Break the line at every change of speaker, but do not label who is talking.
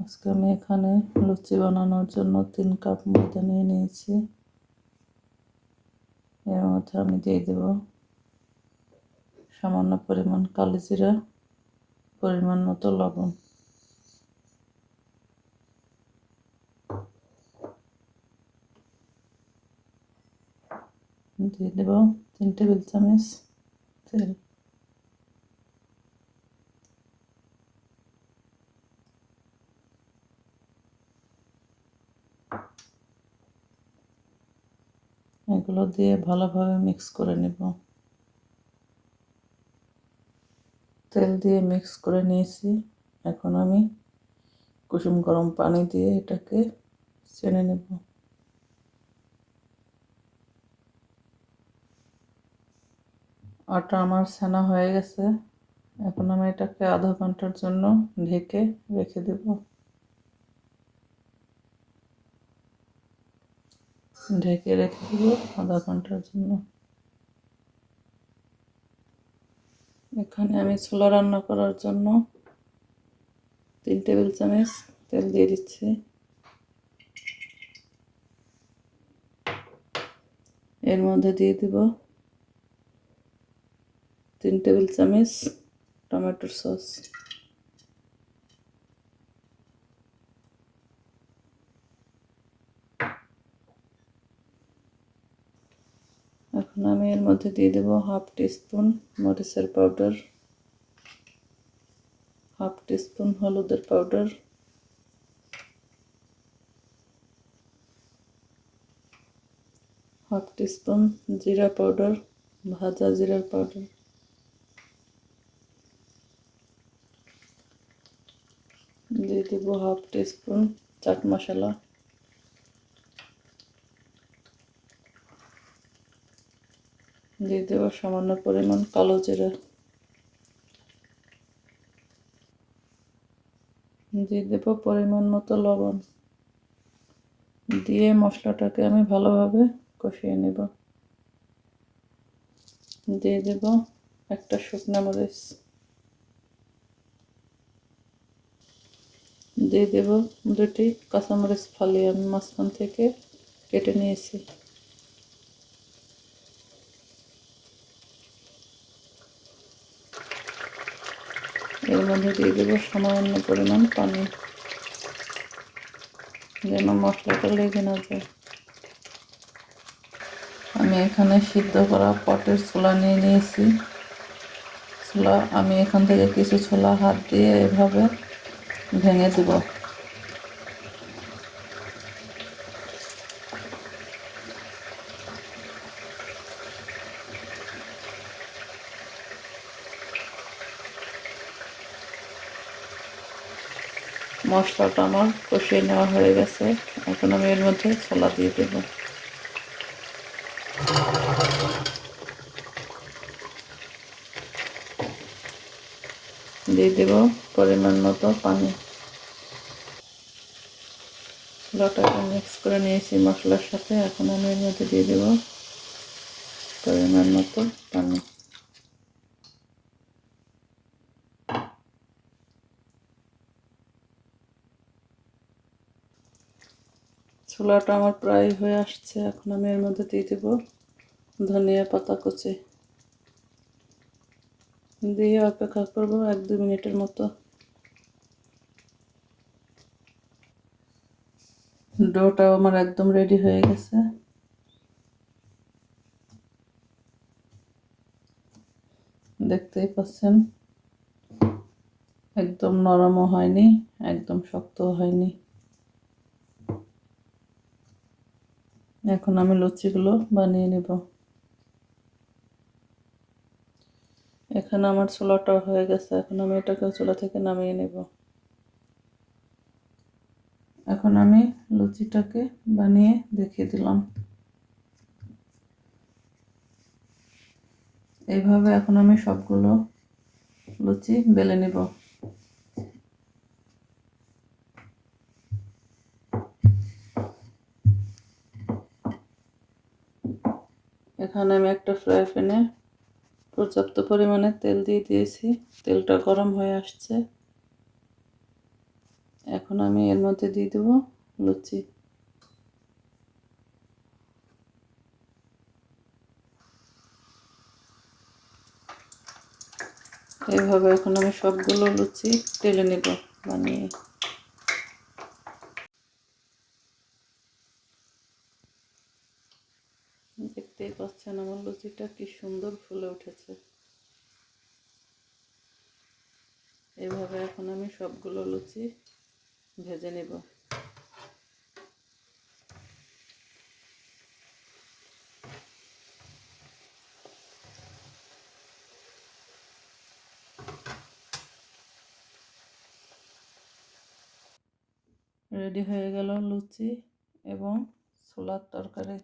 আজকে আমি এখানে লুচি বানানোর জন্য 3 কাপ ময়দা নিয়ে নিয়েছি। এর মধ্যে আমি দিয়ে দেব সামান্য পরিমাণ কালো জিরা, পরিমাণ মতো লবণ। দিয়ে দেব 3 টেবিল চামচ তেল। এগুলো দিয়ে ভালোভাবে মিক্স করে নেব। তেল দিয়ে মিক্স করে নিয়েছি। এখন আমি কুসুম গরম পানি দিয়ে এটাকে চেনে নেব। আটা আমার ছানা হয়ে গেছে। এখন আমি এটাকে আধা ঘন্টার জন্য ঢেকে রেখে দেব। ঢেকে রেখে দেব আধা ঘন্টার জন্য। এখানে আমি ছোলা রান্না করার জন্য 3 টেবিল চামচ তেল দিয়ে দিচ্ছি। এর মধ্যে দিয়ে দেব 3 টেবিল চামচ টমেটোর সস। এখন আমি এর মধ্যে দিয়ে দেব হাফ টিস্পুন মরিচের পাউডার, হাফ টিস্পুন হলুদের পাউডার, হাফ টিস্পুন জিরা পাউডার, ভাজা জিরার পাউডার। দিয়ে দেব হাফ টিস্পুন চাট মশলা। দিয়ে দেব সামান্য পরিমাণ কালো জিরা। দিয়ে দেব পরিমাণ মতো লবণ। দিয়ে মশলাটাকে আমি ভালোভাবে কষিয়ে নেব। দিয়ে দেব একটা শুকনো মরিচ। দিয়ে দেব 2টি কাঁচামরিচ ফালিয়ে আমি মাঝখান থেকে কেটে নিয়েছি। এর মধ্যে দিয়ে দেব সামান্য পরিমাণ পানি, যেন মশলাটা লেগে না যায়। আমি এখানে সিদ্ধ করা পটের ছোলা নিয়ে নিয়েছি। ছোলা আমি এখান থেকে কিছু ছোলা হাত দিয়ে এভাবে ভেঙে দেব। মশলাটা আমার কষিয়ে নেওয়া হয়ে গেছে। এখন আমি এর মধ্যে ছোলা দিয়ে দেব। দিয়ে দেব পরিমাণ মতো পানি। ছোলাটাকে মিক্স করে নিয়েছি মশলার সাথে। এখন আমি এর মধ্যে দিয়ে দেব পরিমাণ মতো পানি। ছোলাটা আমার প্রায় হয়ে আসছে। এখন আমি এর মধ্যে দিয়ে দেব ধনিয়া পাতা কুচি। দিয়ে অপেক্ষা করব 1-2 মিনিটের মতো। ডোটাও আমার একদম রেডি হয়ে গেছে। দেখতেই পাচ্ছেন একদম নরমও হয়নি, একদম শক্তও হয়নি। এখন আমি লুচিগুলো বানিয়ে নেব। এখানে আমার ছোলাটা হয়ে গেছে। এখন আমি এটাকে চুলা থেকে নামিয়ে নেব। এখন আমি লুচিটাকে বানিয়ে দেখিয়ে দিলাম। এইভাবে এখন আমি সবগুলো লুচি বেলে নেব। এখানে আমি একটা ফ্রাই প্যানে পর্যাপ্ত পরিমাণে তেল দিয়ে দিয়েছি। তেলটা গরম হয়ে আসছে। এখন এখন আমি এর মধ্যে দিয়ে দেবো লুচি। এইভাবে এখন আমি সবগুলো লুচি তেলে নেব বানিয়ে। দেখতেই পাচ্ছেন আমার লুচিটা কি সুন্দর ফুলে উঠেছে। এইভাবে এখন আমি সবগুলো লুচি ভেজে নেব। রেডি হয়ে গেল লুচি এবং ছোলার তরকারি।